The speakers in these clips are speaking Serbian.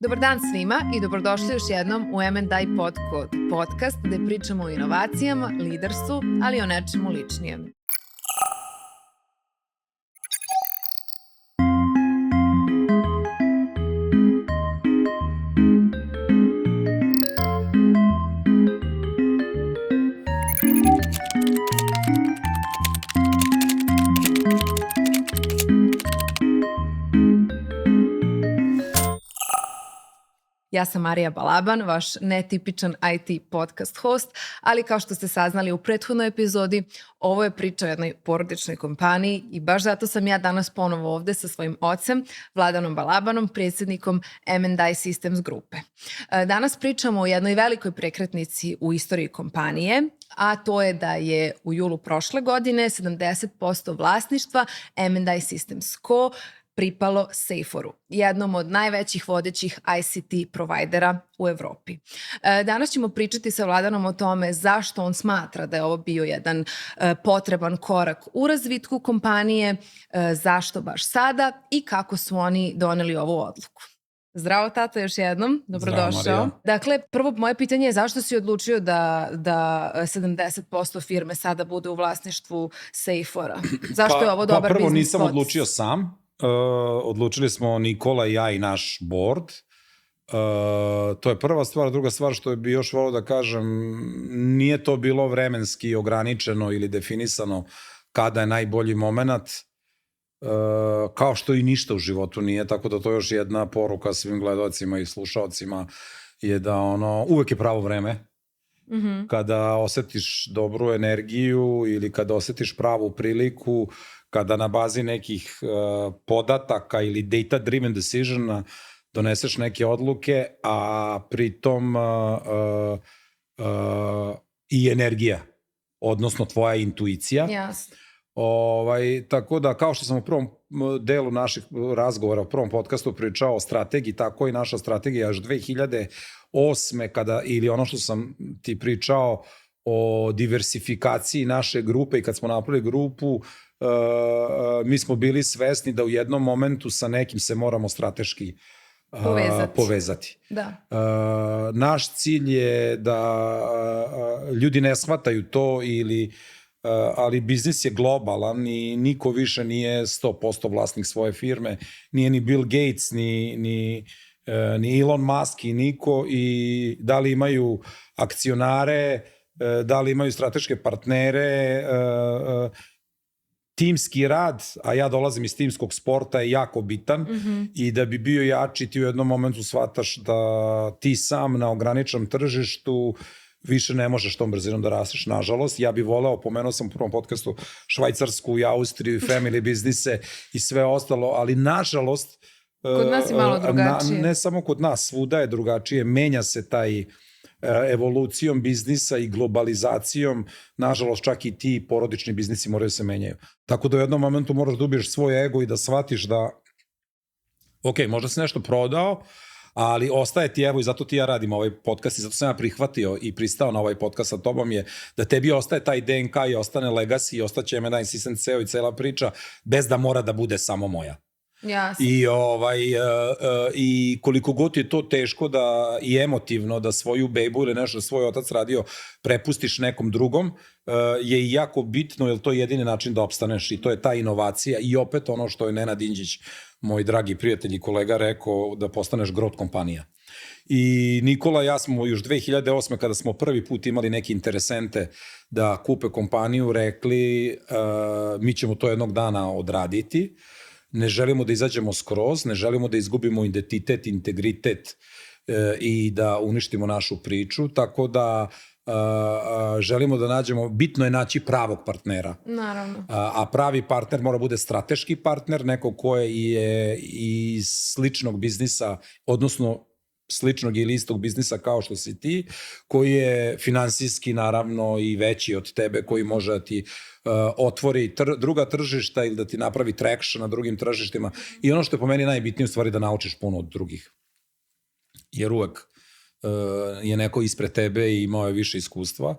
Dobar dan svima i dobrodošli još jednom u M&I podcast gde pričamo o inovacijama, liderstvu, ali i o nečemu ličnijem. Ja sam Marija Balaban, vaš netipičan IT podcast host, ali kao što ste saznali u prethodnoj epizodi, ovo je priča o jednoj porodičnoj kompaniji i baš zato sam ja danas ponovo ovde sa svojim ocem, Vladanom Balabanom, predsjednikom M&I Systems grupe. Danas pričamo o jednoj velikoj prekretnici u istoriji kompanije, a to je da je u julu prošle godine 70% vlasništva M&I Systems Co. pripalo Seiforu, jednom od najvećih vodećih ICT provajdera u Evropi. Danas ćemo pričati sa Vladanom o tome zašto on smatra da je ovo bio jedan potreban korak u razvitku kompanije, zašto baš sada i kako su oni doneli ovu odluku. Zdravo tato još jednom, dobrodošao. Zdravo, Dakle, prvo moje pitanje je zašto si odlučio da 70% firme sada bude u vlasništvu Seifora? Zašto je ovo dobar biznis? Prvo nisam odlučio sam. Odlučili smo Nikola i ja i naš board. To je prva stvar. Druga stvar što bi još volio da kažem, nije to bilo vremenski ograničeno ili definisano kada je najbolji moment, kao što i ništa u životu nije, tako da to je još jedna poruka svim gledalcima i slušalcima je da uvek je pravo vreme. Mm-hmm. Kada osetiš dobru energiju ili kada osetiš pravu priliku, kada na bazi nekih podataka ili data-driven decision doneseš neke odluke, a pritom i energija, odnosno tvoja intuicija. Jasno. Tako da, kao što sam u prvom delu naših razgovora, u prvom podcastu pričao o strategiji, tako i naša strategija još 2008. ili ono što sam ti pričao o diversifikaciji naše grupe i kad smo napravili grupu, mi smo bili svesni da u jednom momentu sa nekim se moramo strateški povezati. Da. Naš cilj je da ljudi ne shvataju to ali biznis je globalan i niko više nije 100% vlasnik svoje firme. Nije ni Bill Gates, ni Elon Musk i niko. I da li imaju akcionare, da li imaju strateške partnere, timski rad, a ja dolazim iz timskog sporta, je jako bitan. Mm-hmm. I da bi bio jači, ti u jednom momentu shvataš da ti sam na ograničenom tržištu više ne možeš tom brzinom da rasteš, nažalost. Ja bih voleo, pomenuo sam u prvom podcastu Švajcarsku i Austriju i family biznise i sve ostalo, ali nažalost kod nas je malo drugačije. Ne samo kod nas, svuda je drugačije, menja se taj evolucijom biznisa i globalizacijom, nažalost čak i ti porodični biznisi moraju se menjaju. Tako da u jednom momentu moraš da ubiješ svoj ego i da shvatiš da ok, možda si nešto prodao, ali ostaje ti, evo i zato ti ja radim ovaj podcast i zato sam ja prihvatio i pristao na ovaj podcast sa tobom je da tebi ostaje taj DNK i ostane legacy i ostaće M&I Systems CEO i cela priča bez da mora da bude samo moja. Jasno. I koliko god je to teško da i emotivno da svoju bebu ili nešto svoj otac radio prepustiš nekom drugom, je i jako bitno jer to je jedini način da opstaneš i to je ta inovacija i opet ono što je Nenad Inđić, moj dragi prijatelj i kolega, rekao da postaneš growth kompanija. I Nikola i ja smo još 2008. kada smo prvi put imali neke interesente da kupe kompaniju, rekli mi ćemo to jednog dana odraditi. Ne želimo da izađemo skroz, ne želimo da izgubimo identitet, integritet i da uništimo našu priču, tako da želimo da nađemo, bitno je naći pravog partnera. Naravno. A pravi partner mora bude strateški partner, neko ko je iz sličnog biznisa, odnosno sličnog ili istog biznisa kao što si ti, koji je finansijski naravno i veći od tebe, koji može da ti otvori druga tržišta ili da ti napravi traction na drugim tržištima. I ono što je po meni najbitnije u stvari da naučiš puno od drugih. Jer uvek je neko ispred tebe i imao je više iskustva.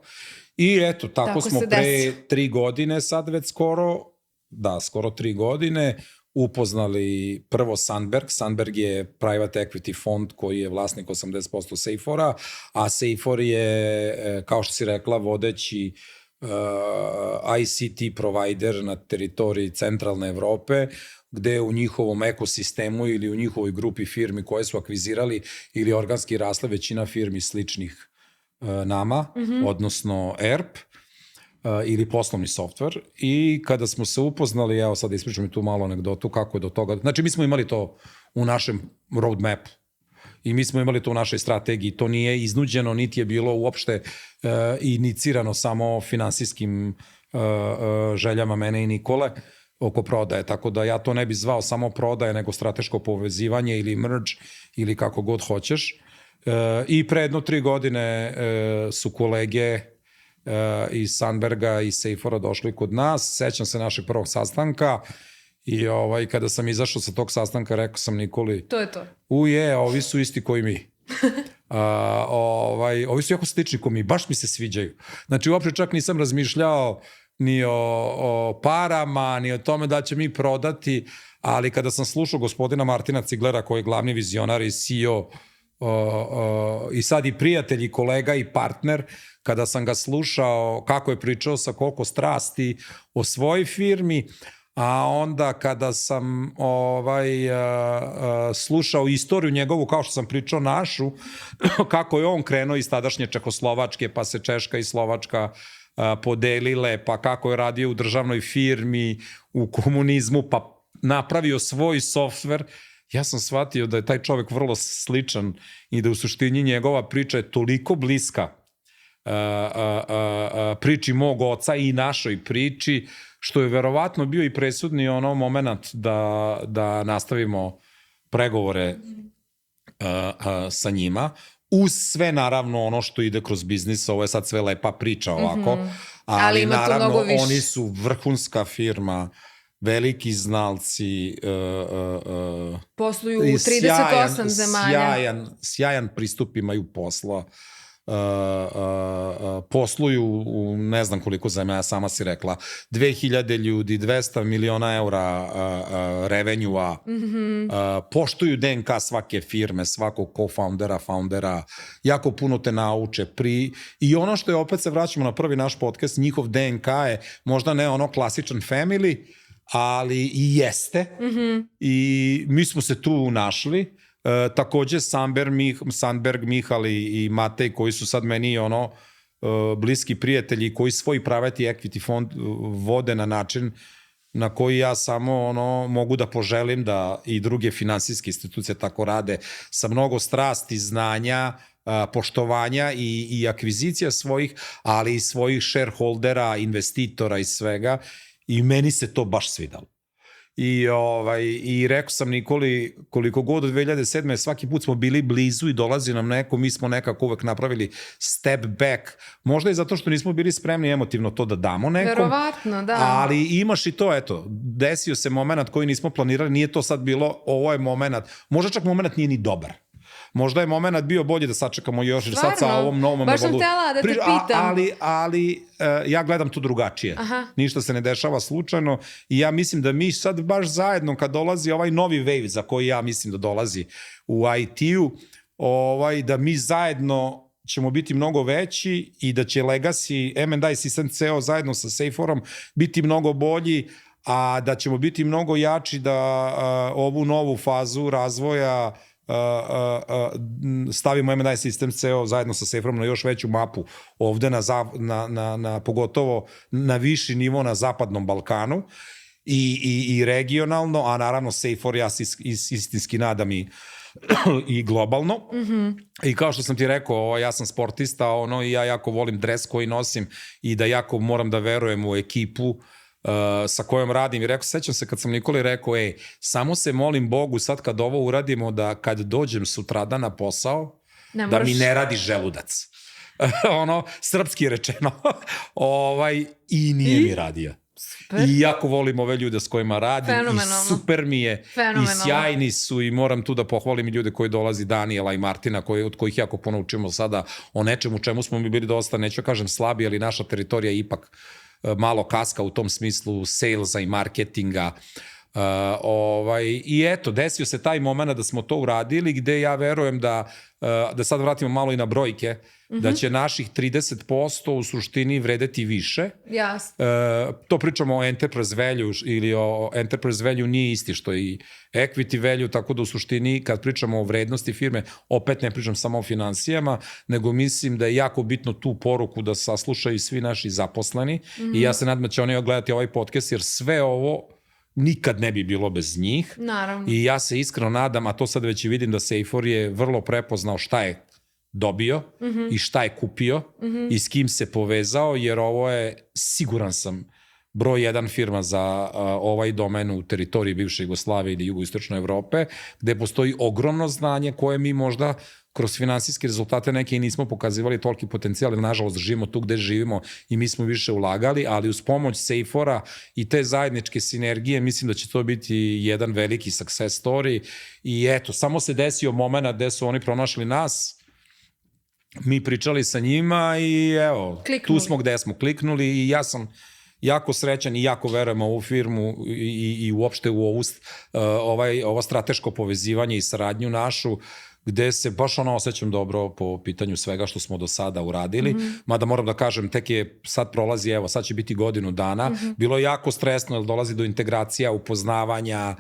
I eto, tako smo pre 3 godine sad već skoro 3 godine upoznali prvo Sandberg. Sandberg je private equity fond koji je vlasnik 80% Sejfora, a Sejfor je, kao što si rekla, vodeći ICT provider na teritoriji centralne Evrope, gde u njihovom ekosistemu ili u njihovoj grupi firmi koje su akvizirali ili organski rasle većina firmi sličnih nama, odnosno ERP, ili poslovni softver. I kada smo se upoznali, evo sad ispričam mi tu malu anegdotu kako je do toga. Znači mi smo imali to u našem roadmapu i mi smo imali to u našoj strategiji. To nije iznuđeno, niti je bilo uopšte inicirano samo finansijskim željama mene i Nikole oko prodaje. Tako da ja to ne bi zvao samo prodaje, nego strateško povezivanje ili merge ili kako god hoćeš. I pre 3 godine su kolege iz Sandberga i Sejfora došli kod nas. Sećam se našeg prvog sastanka i kada sam izašao sa tog sastanka rekao sam Nikoli, to je to. Ovi su isti koji mi. Ovi su jako slični koji mi, baš mi se sviđaju. Znači uopšte čak nisam razmišljao ni o parama, ni o tome da će mi prodati, ali kada sam slušao gospodina Martina Ciglera koji je glavni vizionar i CEO i sad i prijatelj i kolega i partner, kada sam ga slušao kako je pričao sa koliko strasti o svojoj firmi, a onda kada sam slušao istoriju njegovu, kao što sam pričao našu, kako je on krenuo iz tadašnje Čehoslovačke, pa se Češka i Slovačka podelile, pa kako je radio u državnoj firmi, u komunizmu, pa napravio svoj softver, ja sam shvatio da je taj čovek vrlo sličan i da u suštini njegova priča je toliko bliska priči mog oca i našoj priči, što je verovatno bio i presudni moment da nastavimo pregovore sa njima, uz sve naravno ono što ide kroz biznis. Ovo je sad sve lepa priča ovako, ali naravno oni su vrhunska firma, veliki znalci, posluju u 38 zemalja. Sjajan pristup imaju posla, posluju u ne znam koliko zemalja, sama si rekla, 2000 ljudi, 200 miliona eura revenue-a, poštuju DNK svake firme, svakog co-foundera, foundera, jako puno te nauče. I ono što je, opet se vraćamo na prvi naš podcast, njihov DNK je možda ne ono klasičan family, ali i jeste. I mi smo se tu našli. Takođe Sandberg, Mihal i Matej, koji su sad meni bliski prijatelji, koji svoj private equity fond vode na način na koji ja samo mogu da poželim da i druge finansijske institucije tako rade, sa mnogo strasti, znanja, poštovanja i akvizicija svojih, ali i svojih shareholdera, investitora i svega, i meni se to baš svidalo. I rekao sam Nikoli, koliko god od 2007. svaki put smo bili blizu i dolazi nam neko, mi smo nekako uvek napravili step back, možda i zato što nismo bili spremni emotivno to da damo nekom. Verovatno, da. Ali imaš i to, eto, desio se moment koji nismo planirali, nije to sad bilo, ovo je moment, možda čak moment nije ni dobar. Možda je moment bio bolje da sačekamo još, jer sad sa ovom novom baš sam htjela da te pitam. Ali ja gledam to drugačije. Aha. Ništa se ne dešava slučajno i ja mislim da mi sad baš zajedno, kad dolazi ovaj novi wave za koji ja mislim da dolazi u IT-u, da mi zajedno ćemo biti mnogo veći i da će legacy M&I System CEO zajedno sa Sejforom biti mnogo bolji, a da ćemo biti mnogo jači da ovu novu fazu razvoja stavimo M&I System CEO zajedno sa Sejforom na još veću mapu ovde, pogotovo na viši nivo na Zapadnom Balkanu i regionalno, a naravno Sejfor, ja se istinski nadam i globalno. I kao što sam ti rekao, ja sam sportista i ja jako volim dres koji nosim i da jako moram da verujem u ekipu sa kojom radim. I rekao, sećam se kad sam Nikoli rekao, samo se molim Bogu sad kad ovo uradimo, da kad dođem sutradan na posao, da mi ne radi želudac. Srpski rečeno. I nije mi radio. Super. I jako volim ove ljude s kojima radim i super mi je i sjajni su, i moram tu da pohvalim i ljude koji dolazi, Daniela i Martina, od kojih jako puno učimo sada o nečemu čemu smo mi bili dosta, neću kažem slabi, ali naša teritorija je ipak malo kaska u tom smislu salesa i marketinga. I eto, desio se taj moment da smo to uradili, gde ja verujem da sad vratimo malo i na brojke, da će naših 30% u suštini vredeti više. Jasno. To pričamo o enterprise value ili o enterprise value nije isti što i equity value, tako da u suštini kad pričamo o vrednosti firme, opet ne pričam samo o finansijama, nego mislim da je jako bitno tu poruku da saslušaju svi naši zaposleni i ja se nadam da će oni gledati ovaj podcast, jer sve ovo nikad ne bi bilo bez njih. Naravno. I ja se iskreno nadam, a to sad već i vidim da Seifor je vrlo prepoznao šta je dobio i šta je kupio i s kim se povezao, jer ovo je, siguran sam, broj 1 firma za ovaj domen u teritoriji bivše Jugoslavije ili jugoistočne Evrope, gde postoji ogromno znanje koje mi možda kroz finansijske rezultate neke i nismo pokazivali toliki potencijal, jer nažalost živimo tu gde živimo i mi smo više ulagali, ali uz pomoć Seifora i te zajedničke sinergije mislim da će to biti jedan veliki success story. I eto, samo se desio moment gde su oni pronašli nas, mi pričali sa njima i evo, kliknuli. Tu smo gde smo kliknuli i ja sam jako srećan i jako verujem u ovu firmu i uopšte u ovo strateško povezivanje i saradnju našu, gde se baš osjećam dobro po pitanju svega što smo do sada uradili. Mada moram da kažem, tek je sad prolazi, evo, sad će biti godinu dana. Bilo je jako stresno, jer dolazi do integracija, upoznavanja,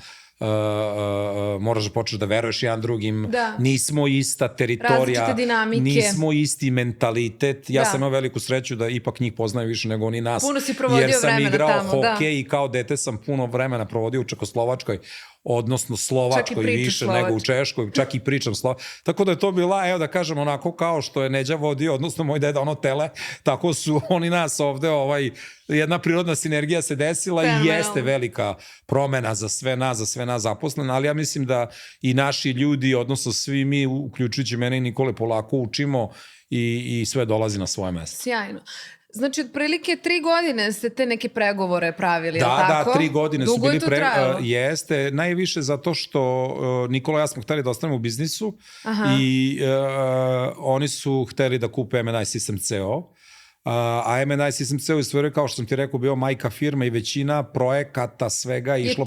moraš da počneš da veruješ jedan drugim, nismo ista teritorija, nismo isti mentalitet. Ja sam imao veliku sreću da ipak njih poznaju više nego oni nas, puno si provodio jer sam igrao tamo, hokej i kao dete sam puno vremena provodio u Čekoslovačkoj, odnosno Slovačkoj više nego u Češkoj, čak i pričam slovačkoj. Tako da je to bila, evo da kažem, onako kao što je Neđa vodio, odnosno moj deda ono tele, tako su oni nas ovde, jedna prirodna sinergija se desila i jeste velika promena za sve nas zaposlene, ali ja mislim da i naši ljudi, odnosno svi mi, uključujući mene i Nikole, polako učimo i sve dolazi na svoje mesto. Sjajno. Znači, otprilike 3 godine ste te neke pregovore pravili, je li tako? Da, 3 godine su bili trajalo? Jeste, najviše zato što Nikola i ja smo hteli da ostanemo u biznisu i oni su hteli da kupe M&I System CO. A M&I System CO je stvorio, kao što sam ti rekao, bio majka firma i većina projekata svega išlo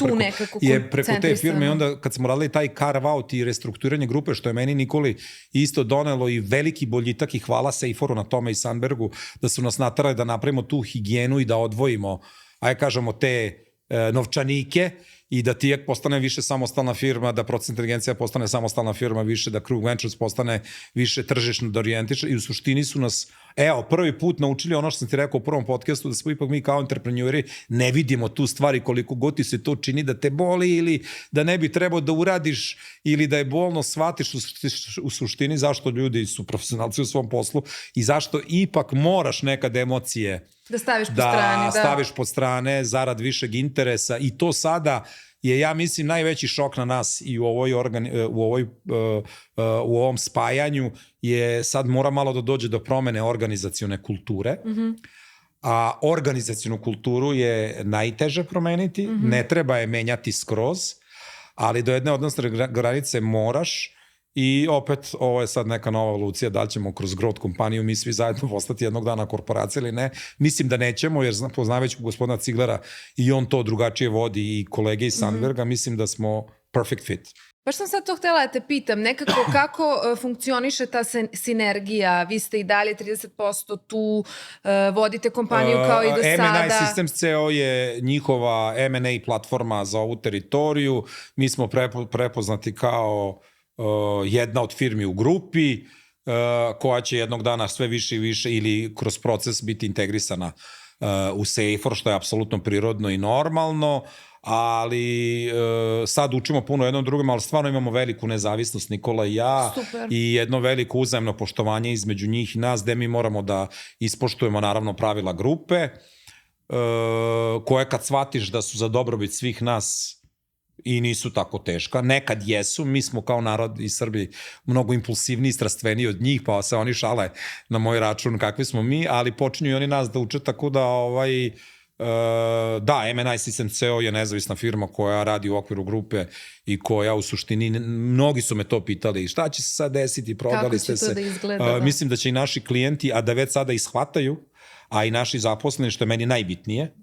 preko te firme. I onda kad smo radili taj carve out i restrukturiranje grupe, što je meni Nikoli isto donelo i veliki boljitak i hvala Seiforu na tome i Sandbergu, da su nas naterali da napravimo tu higijenu i da odvojimo, kažemo, te novčanike i da Tijek postane više samostalna firma, da Proces inteligencija postane samostalna firma više, da Krug Ventures postane više tržišno da orijentiše i u suštini su nas, prvi put naučili ono što sam ti rekao u prvom podcastu, da smo ipak mi kao entreprenjuri ne vidimo tu stvari koliko god ti se to čini da te boli ili da ne bi trebao da uradiš ili da je bolno, shvatiš u suštini zašto ljudi su profesionalci u svom poslu i zašto ipak moraš nekad emocije da staviš po strane zarad višeg interesa i to sada je, ja mislim, najveći šok na nas i u ovom spajanju je sad mora malo da dođe do promene organizacione kulture. A organizacionu kulturu je najteže promeniti, ne treba je menjati skroz, ali do jedne odnosne granice moraš. I opet, ovo je sad neka nova evolucija, da li ćemo kroz growth kompaniju mi svi zajedno postati jednog dana korporacija ili ne. Mislim da nećemo, jer poznavajući gospodina Ciglera i on to drugačije vodi i kolege iz Sandberga, mislim da smo perfect fit. Baš sam sad to htjela da te pitam, nekako kako funkcioniše ta sinergija, vi ste i dalje 30% tu, vodite kompaniju kao i do sada. M&I Systems CO je njihova M&A platforma za ovu teritoriju, mi smo prepoznati kao jedna od firmi u grupi koja će jednog dana sve više i više ili kroz proces biti integrisana u Seifor, što je apsolutno prirodno i normalno, ali sad učimo puno jednom drugom, ali stvarno imamo veliku nezavisnost, Nikola i ja. Super. I jedno veliko uzajemno poštovanje između njih i nas, gde mi moramo da ispoštujemo naravno pravila grupe, koje kad shvatiš da su za dobrobit svih nas i nisu tako teška. Nekad jesu, mi smo kao narod i Srbi mnogo impulsivniji i strastveniji od njih, pa se oni šale na moj račun kakvi smo mi, ali počinju i oni nas da uče, tako da da, M&I System CO je nezavisna firma koja radi u okviru grupe i koja u suštini, mnogi su me to pitali, šta će se sad desiti, prodali ste se. Kako će to da izgleda? Mislim da će i naši klijenti, a da već sada ishvataju, a i naši zaposleni, što je meni najbitnije,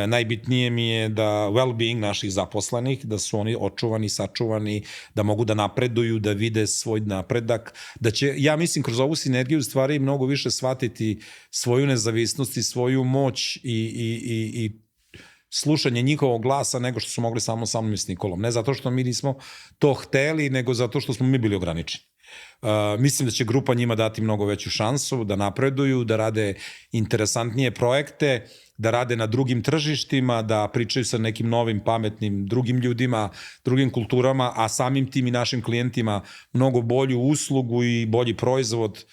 Najbitnije mi je da well-being naših zaposlenih, da su oni očuvani, sačuvani, da mogu da napreduju, da vide svoj napredak, da će, ja mislim, kroz ovu sinergiju stvari mnogo više shvatiti svoju nezavisnost i svoju moć i slušanje njihovog glasa nego što su mogli samo sa mnom i s Nikolom. Ne zato što mi nismo to hteli, nego zato što smo mi bili ograničeni. Mislim da će grupa njima dati mnogo veću šansu, da napreduju, da rade interesantnije projekte, da rade na drugim tržištima, da pričaju sa nekim novim, pametnim, drugim ljudima, drugim kulturama, a samim tim i našim klijentima mnogo bolju uslugu i bolji proizvod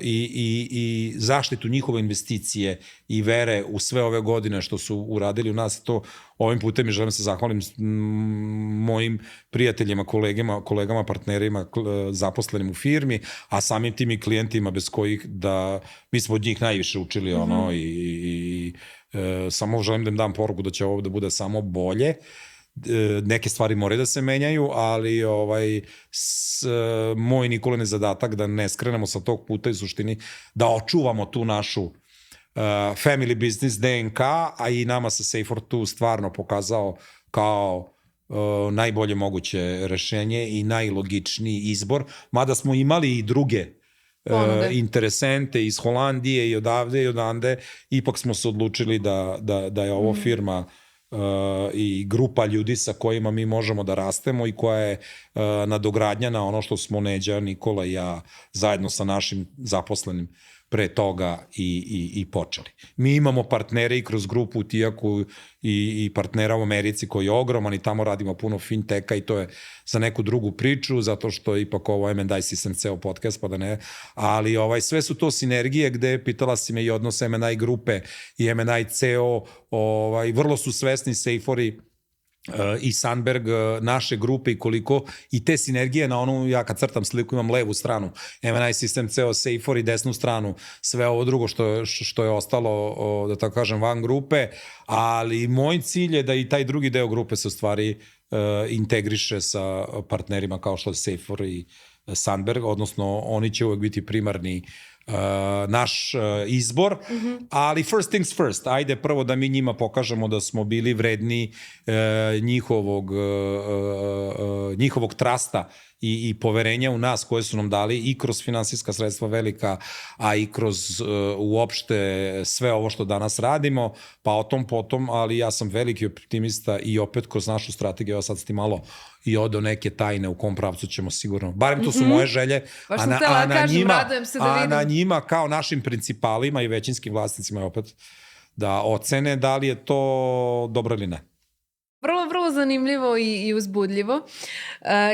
i zaštitu njihove investicije i vere u sve ove godine što su uradili u nas. To ovim putem i želim se zahvalim mojim prijateljima, kolegama, partnerima, zaposlenim u firmi, a samim tim i klijentima bez kojih da mi smo od njih najviše učili i samo želim da im dam poruku da će ovo da bude samo bolje. Neke stvari moraju da se menjaju, ali moj Nikolin zadatak da ne skrenemo sa tog puta i suštini da očuvamo tu našu family business DNK, a i nama se Safer tu stvarno pokazao kao najbolje moguće rešenje i najlogičniji izbor, mada smo imali i druge interesente iz Holandije i odavde i odande, ipak smo se odlučili da je ovo firma i grupa ljudi sa kojima mi možemo da rastemo i koja je nadogradnja na ono što smo Neđa, Nikola i ja zajedno sa našim zaposlenim pre toga i počeli. Mi imamo partnere i kroz grupu Tijaku i partnera u Americi koji je ogroman i tamo radimo puno finteka i to je za neku drugu priču, zato što je ipak ovo M&I System ceo podcast, pa da ne, ali sve su to sinergije gde pitala si me i odnos M&I grupe i M&I ceo, vrlo su svesni Saferi i Sandberg naše grupe i koliko i te sinergije na onu, ja kad crtam sliku imam levu stranu, M&I System ceo Safer i desnu stranu, sve ovo drugo što je ostalo, da tako kažem, van grupe, ali moj cilj je da i taj drugi deo grupe se u stvari integriše sa partnerima kao što je Safer i Sandberg, odnosno oni će uvek biti primarni naš izbor, ali first things first, ajde prvo da mi njima pokažemo da smo bili vredni njihovog trasta i poverenja u nas koje su nam dali i kroz finansijska sredstva velika, a i kroz uopšte sve ovo što danas radimo, pa o tom potom, ali ja sam veliki optimista i opet kroz našu strategiju, evo sad ti malo i odo neke tajne u kom pravcu ćemo sigurno, barem to su moje želje, a na njima kao našim principalima i većinskim vlasnicima opet da ocene da li je to dobro ili ne. Vrlo zanimljivo i uzbudljivo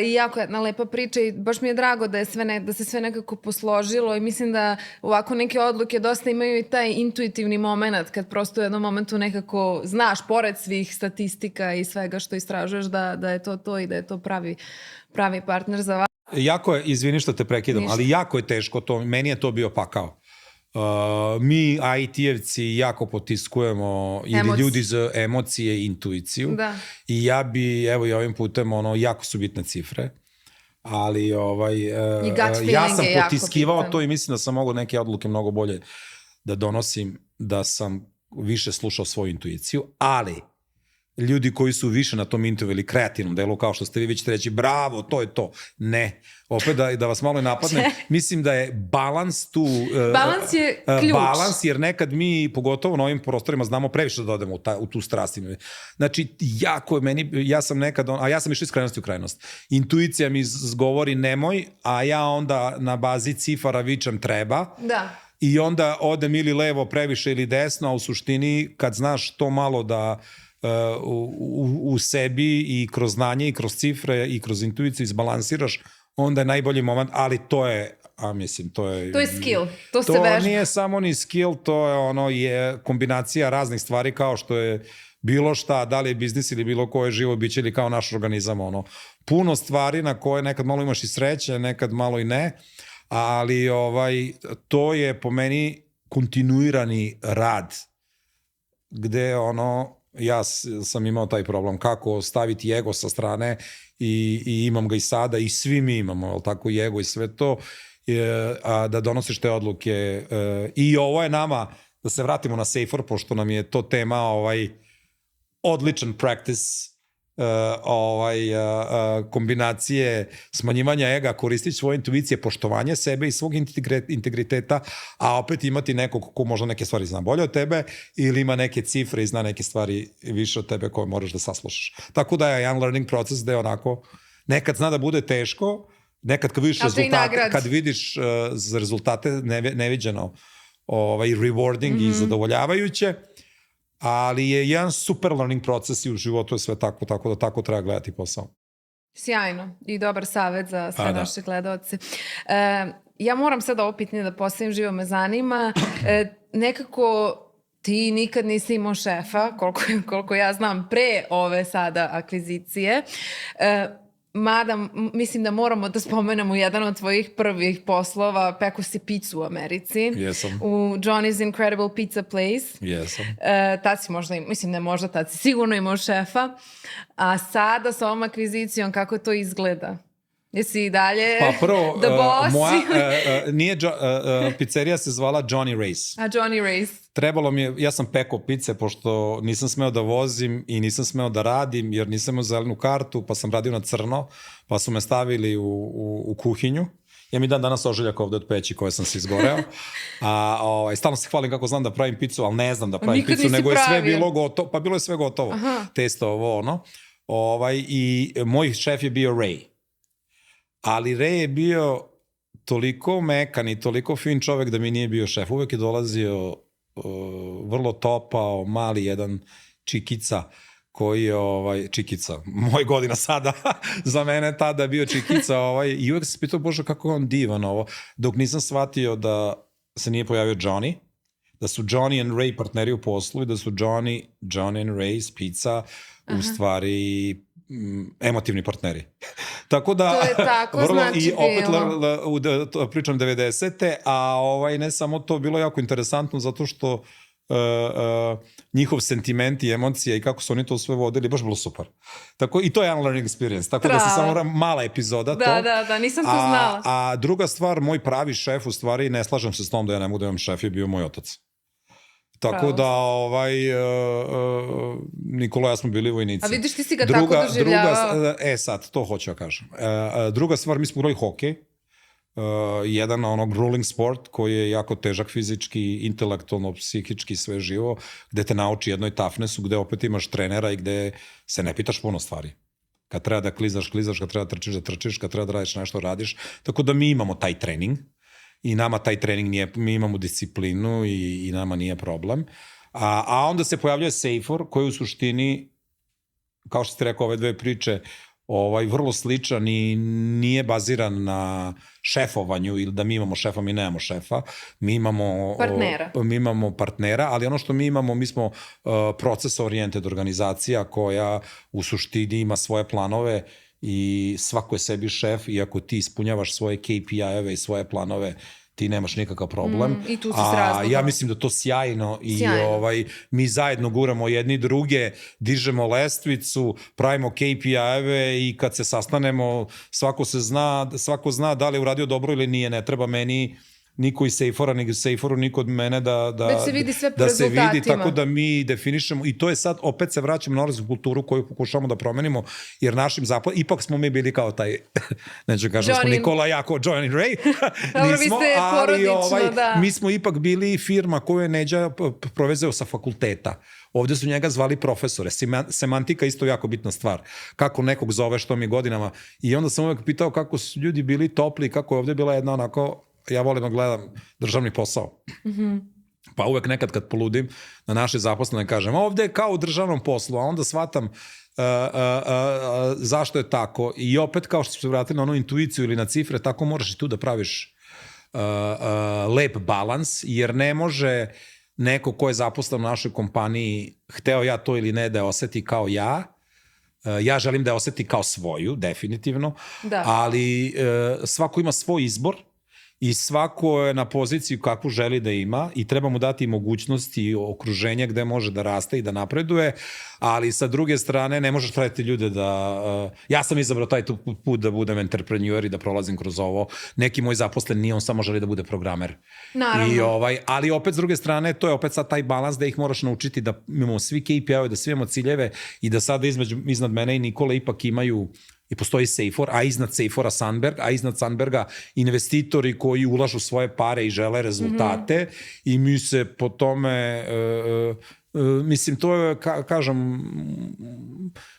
i jako jedna lepa priča i baš mi je drago da se sve nekako posložilo i mislim da ovako neke odluke dosta imaju i taj intuitivni moment kad prosto u jednom momentu nekako znaš pored svih statistika i svega što istražuješ da je to i da je to pravi partner za vas. Jako je, izvini što te prekidam, ali jako je teško to, meni je to bio pakao. Mi IT-evci jako potiskujemo ili ljudi za emocije i intuiciju i ja bi, evo i ovim putem, jako su bitne cifre, ali ja sam potiskivao to i mislim da sam mogao neke odluke mnogo bolje da donosim, da sam više slušao svoju intuiciju, ali ljudi koji su više na tom intu ili kreativnom delu, kao što ste vi ćete reći, bravo, to je to. Ne. Opet da vas malo napadnem, mislim da je balans tu... Balans je ključ. Balans, jer nekad mi, pogotovo na ovim prostorima, znamo previše da odemo u tu strast. Znači, jako je meni, ja sam nekad, a ja sam išao iz krajnosti u krajnost. Intuicija mi govori nemoj, a ja onda na bazi cifara vičem treba. Da. I onda odem ili levo previše ili desno, a u suštini, kad znaš to malo da... u sebi i kroz znanje i kroz cifre i kroz intuiciju izbalansiraš, onda je najbolji moment, ali to je, to je skill, to se vežba. To nije samo ni skill, to je kombinacija raznih stvari kao što je bilo šta, da li je biznis ili bilo koje živo biće ili kao naš organizam, puno stvari na koje nekad malo imaš i sreće, nekad malo i ne, ali to je po meni kontinuirani rad, gde ja sam imao taj problem kako staviti ego sa strane i imam ga i sada i svi mi imamo, tako i ego i sve to, a da donosiš te odluke i ovo je nama da se vratimo na Safer, pošto nam je to tema odličan practice kombinacije smanjivanja ega, koristiti svoje intuicije, poštovanje sebe i svog integriteta, a opet imati nekog ko možda neke stvari zna bolje od tebe ili ima neke cifre i zna neke stvari više od tebe koje moraš da saslušaš. Tako da je jedan learning proces gde onako nekad zna da bude teško, nekad kad vidiš rezultate neviđeno rewarding i zadovoljavajuće, ali je jedan super learning proces i u životu je sve tako, tako da tako treba gledati posao. Sjajno i dobar savjet za sve naše gledaoce. Ja moram sad ovo pitanje da postavim, živo me zanima. Nekako ti nikad nisi imao šefa, koliko ja znam, pre ove sada akvizicije. Mada, mislim da moramo da spomenemo jedan od tvojih prvih poslova, peko si pizzu u Americi. Jesam. U Johnny's Incredible Pizza Place. Jesam. Tad si možda, mislim ne možda, tad si sigurno imao šefa. A sada sa ovom akvizicijom, kako to izgleda? Jesi i dalje pa prvo, the boss? pizzerija se zvala Johnny Race. A Johnny Race. Trebalo mi je, ja sam pekao pice pošto nisam smeo da vozim i nisam smeo da radim jer nisam imao zelenu kartu, pa sam radio na crno, pa su me stavili u kuhinju. Ja mi dan danas ožiljak ovde od peći koje sam se izgoreo. Stalno se hvalim kako znam da pravim picu, ali ne znam da pravim picu, nego je sve bilo gotovo. Pa bilo je sve gotovo. Aha. Testo ovo, ono. I moj šef je bio Ray. Ali Ray je bio toliko mekan i toliko fin čovek da mi nije bio šef. Uvek je dolazio vrlo topao, mali jedan čikica koji je, čikica, moj godina sada, za mene tada je bio čikica i uvek se pitao, bože, kako je on divan ovo, dok nisam shvatio da se nije pojavio Johnny, da su Johnny and Ray partneri u poslu i da su Johnny and Ray's pizza u stvari emotivni partneri. Tako da, to je tako, vrlo, znači i opet pričam 90-te, a ne samo to, bilo jako interesantno zato što njihov sentiment i emocija i kako su oni to sve vodili, baš bilo super. Tako, i to je jedan learning experience. Tako da se samo mala epizoda to. Da, nisam to znala. A druga stvar, moj pravi šef, u stvari, ne slažem se s tom da ja ne mogu da imam šef, je bio moj otac. Tako da, Nikola i ja smo bili vojnici. A vidiš, ti si ga tako doživljavao? Sad, to hoću ja kažem. Druga stvar, mi smo igrali hokej. Jedan ruling sport koji je jako težak fizički, intelektualno, psihički, sve živo, gde te nauči jednoj toughnessu, gde opet imaš trenera i gde se ne pitaš puno stvari. Kad treba da klizaš, kad treba da trčiš, kad treba da radiš nešto, radiš. Tako da mi imamo taj trening. I nama taj trening nije, mi imamo disciplinu i nama nije problem. A onda se pojavljuje Safer, koji u suštini, kao što ste rekao, ove dve priče, vrlo sličan i nije baziran na šefovanju ili da mi imamo šefa, mi nemamo šefa. Mi imamo partnera, ali ono što mi imamo, mi smo proces-oriented organizacija koja u suštini ima svoje planove i svako je sebi šef i ako ti ispunjavaš svoje KPI-eve i svoje planove, ti nemaš nikakav problem. I tu si s razlogom. Ja mislim da to sjajno i mi zajedno guramo jedni druge, dižemo lestvicu, pravimo KPI-eve i kad se sastanemo, svako zna da li je uradio dobro ili nije, ne treba meni niko iz Safera, niko od mene da se vidi sve po da rezultatima. Se vidi, tako da mi definišemo i to je sad, opet se vraćamo na organsku kulturu koju pokušamo da promenimo, jer našim ipak smo mi bili kao taj, neću kažem, smo Nikola jako, Johnny Ray, nismo, ali mi smo ipak bili firma koju je Neđa provezeo sa fakulteta. Ovde su njega zvali profesore. Semantika isto jako bitna stvar. Kako nekog zove, što mi godinama. I onda sam uvek pitao kako su ljudi bili topli, kako je ovde bila jedna onako, ja volim da gledam državni posao. Pa uvek nekad kad poludim na naše zaposlene kažem, ovde je kao u državnom poslu, a onda shvatam zašto je tako. I opet kao što smo se vratili na onu intuiciju ili na cifre, tako moraš i tu da praviš lep balans, jer ne može neko ko je zaposlen u našoj kompaniji, hteo ja to ili ne, da oseti kao ja. Ja želim da oseti kao svoju, definitivno, ali svako ima svoj izbor i svako je na poziciji kakvu želi da ima i treba mu dati mogućnosti i okruženje gde može da raste i da napreduje, ali sa druge strane ne možeš praviti ljude da... ja sam izabrao taj put da budem entrepreneur i da prolazim kroz ovo. Neki moj zaposlen nije, on samo želi da bude programer. Naravno. Ali opet s druge strane, to je opet sad taj balans da ih moraš naučiti da imamo svi KPI-ove, da svi imamo ciljeve i da sada iznad mene i Nikola ipak imaju i postoji Seifor, a iznad Seifora Sandberg, a iznad Sandberga investitori koji ulažu svoje pare i žele rezultate i mi se po tome, mislim, to je, kažem,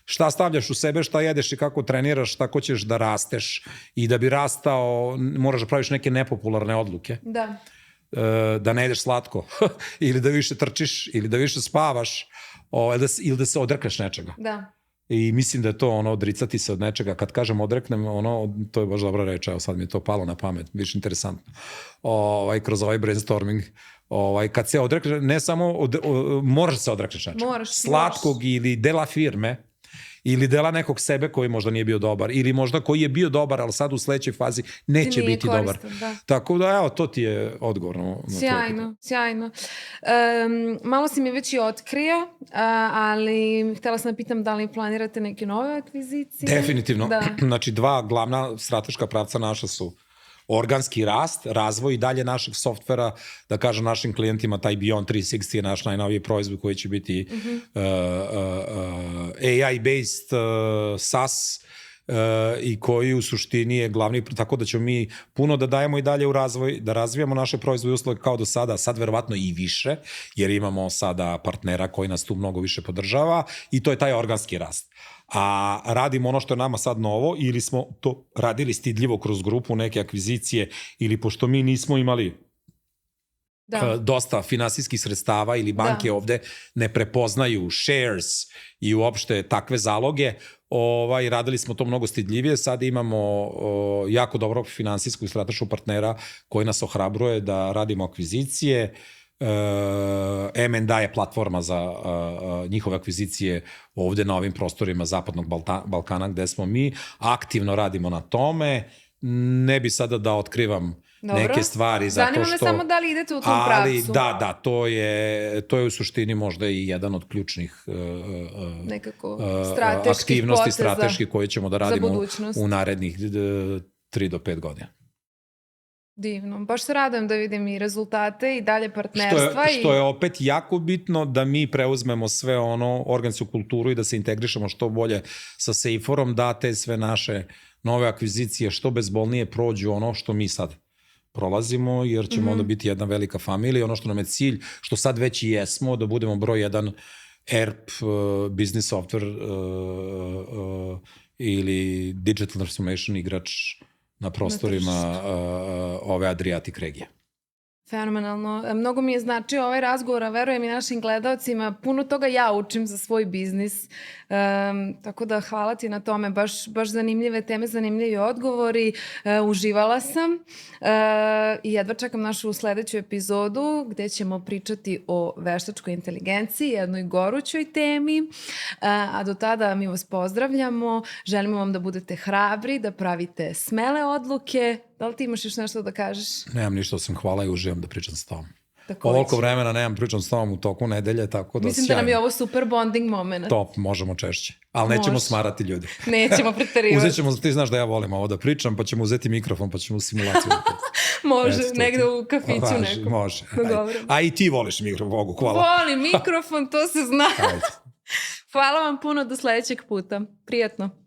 šta stavljaš u sebe, šta jedeš i kako treniraš, tako ćeš da rasteš i da bi rastao moraš da praviš neke nepopularne odluke. Da. Da ne jedeš slatko ili da više trčiš ili da više spavaš ili da se odrekneš nečega. Da. I mislim da je to odricati se od nečega. Kad kažem odreknem, to je baš dobra reč, evo sad mi je to palo na pamet, viš interesantno. Kroz ovaj brainstorming, kad se odrekneš, ne samo, moraš se odrekneš nečega. Slatkog ili dela firme, ili dela nekog sebe koji možda nije bio dobar, ili možda koji je bio dobar, ali sad u sledećoj fazi neće biti dobar. Da. Tako da, evo, to ti je odgovor na Sjajno. Malo si mi već i otkrio, ali htjela sam da pitam da li planirate neke nove akvizicije? Definitivno. Znači, dva glavna strateška pravca naša su organski rast, razvoj i dalje našeg softvera, da kažem našim klijentima, taj Beyond 360 je naš najnoviji proizvod koji će biti AI-based SaaS i koji u suštini je glavni, tako da ćemo mi puno da dajemo i dalje u razvoj, da razvijamo naše proizvode i usluge kao do sada, sad verovatno i više, jer imamo sada partnera koji nas tu mnogo više podržava i to je taj organski rast. A radimo ono što je nama sad novo ili smo to radili stidljivo kroz grupu neke akvizicije ili pošto mi nismo imali dosta finansijskih sredstava ili banke ovde ne prepoznaju shares i uopšte takve zaloge, radili smo to mnogo stidljivije, sad imamo jako dobrog finansijskog i strateškog partnera koji nas ohrabruje da radimo akvizicije. M&A je platforma za njihove akvizicije ovde na ovim prostorima Zapadnog Balkana gde smo mi, aktivno radimo na tome, ne bi sada da otkrivam neke stvari zato što... Zanima me samo da li idete u tom pravcu. Da, to je u suštini možda i jedan od ključnih aktivnosti strateških koje ćemo da radimo u narednih 3 do 5 godina. Divno. Baš se radujem da vidim i rezultate i dalje partnerstva. Što je opet jako bitno da mi preuzmemo sve organsku kulturu i da se integrišemo što bolje sa Seiforom, da te sve naše nove akvizicije što bezbolnije prođu ono što mi sad prolazimo, jer ćemo onda biti jedna velika familija. Ono što nam je cilj, što sad već i jesmo, da budemo broj 1 ERP, business software ili digital transformation igrač na prostorima ove Adriatic regije. Fenomenalno. Mnogo mi je značio ovaj razgovor, a verujem i našim gledalcima. Puno toga ja učim za svoj biznis. Tako da hvala ti na tome. Baš zanimljive teme, zanimljivi odgovori. Uživala sam. I jedva čekam našu sledeću epizodu gde ćemo pričati o veštačkoj inteligenciji, jednoj gorućoj temi. A do tada mi vas pozdravljamo. Želimo vam da budete hrabri, da pravite smele odluke. Da li ti imaš još nešto da kažeš? Nemam ništa, osim hvala i uživam da pričam s tobom. Ovoliko vremena nemam pričam s tobom u toku nedelje, tako da mislim da nam je ovo super bonding moment. Top, možemo češće. Ali nećemo smarati ljudi. Nećemo preterivati. Uzet ćemo, ti znaš da ja volim ovo da pričam, pa ćemo uzeti mikrofon, pa ćemo simulaciju. Može, negde u kafiću nekom. Može. A i ti voliš mikrofon, Bogu, hvala. Volim mikrofon, to se zna. Hvala vam puno, do sledećeg puta. Prijatno.